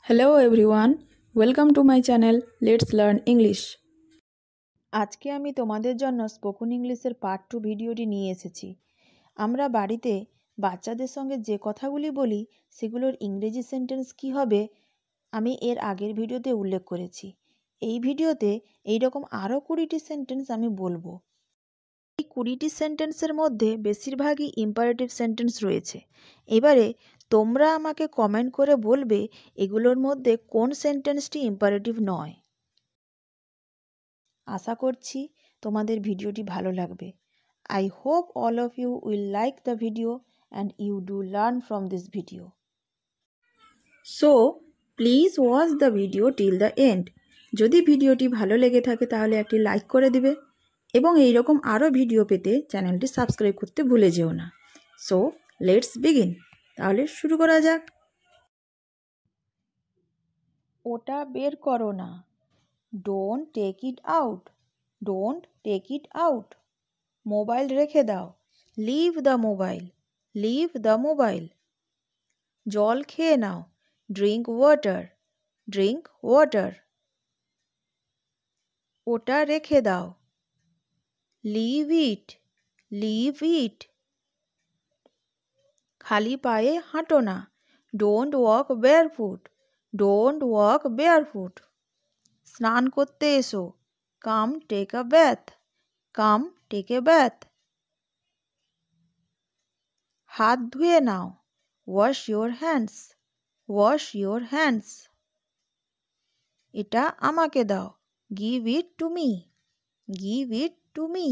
Hello everyone, welcome to my channel Let's Learn English. আজকে আমি তোমাদের জন্য স্পোকেন ইংলিশের পার্ট 2 ভিডিওটি নিয়ে এসেছি। আমরা বাড়িতে বাচ্চাদের সঙ্গে যে কথাগুলি বলি সেগুলোর ইংরেজি সেন্টেন্স কি হবে আমি এর আগের ভিডিওতে উল্লেখ করেছি। এই ভিডিওতে এইরকম আরও 20টি সেন্টেন্স আমি বলবো। এই 20টি সেন্টেন্সের মধ্যে বেশিরভাগই ইম্পারেটিভ সেন্টেন্স রয়েছে। এবারে তোমরা আমাকে কমেন্ট করে বলবে এগুলোর মধ্যে কোন সেন্টেন্সটি ইম্পারেটিভ নয়। আশা করছি তোমাদের ভিডিওটি ভালো লাগবে। I hope all of you will like the video and you do learn from this video. So, please watch the video till the end. যদি ভিডিওটি ভালো লেগে থাকে তাহলে একটি লাইক করে দিবে এবং এইরকম আরও ভিডিও পেতে চ্যানেলটি সাবস্ক্রাইব করতে ভুলে যেও না। So let's begin. তাহলে শুরু করা যাক। ওটা বের করো না। Don't take it out. Don't take it out. Mobile রেখে দাও। Leave the mobile. Leave the mobile. জল খেয়ে নাও। Drink water. Drink water. ওটা রেখে দাও। Leave it. Leave it. খালি পায়ে হাঁটো না। Don't walk barefoot. Don't walk barefoot. স্নান করতে এসো। Come take a bath. Come take a bath. হাত ধুয়ে নাও। Wash your hands. Wash your hands. এটা আমাকে দাও। Give it to me. Give it to me.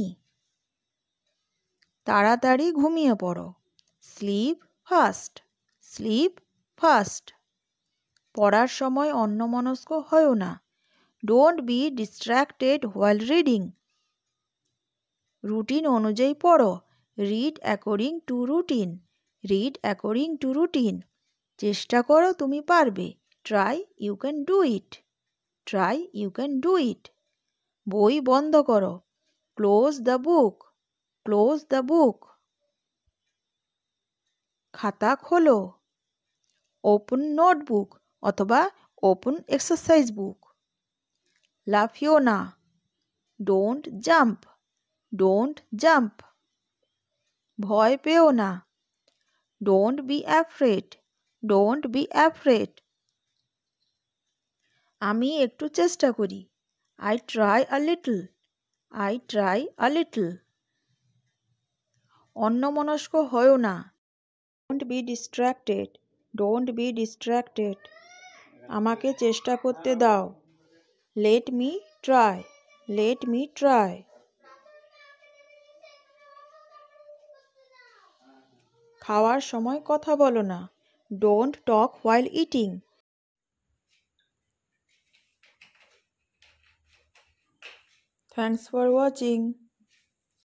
তাড়াতাড়ি ঘুমিয়ে পড়ো। Sleep fast. Sleep fast. পড়ার সময় অন্যমনস্ক হয়ো না। Don't be distracted while reading. Routine অনুযায়ী পড়ো। Read according to routine. Read according to routine. চেষ্টা করো তুমি পারবে। Try you can do it. Try you can do it. বই বন্ধ করো। Close the book. Close the book. খাতা খোলো। ওপেন নোটবুক অথবা ওপেন এক্সারসাইজ বুক। লাফিও না। Don't jump. Don't jump. ভয় পেও না। Don't be afraid. Don't be afraid. আমি একটু চেষ্টা করি। I try a little. I try a little. অন্যমনস্ক হয়ো না। Don't be distracted. Don't be distracted. আমাকে চেষ্টা করতে দাও। Let me try. Let me try. খাওয়ার সময় কথা বলো না। Don't talk while eating. Thanks for watching.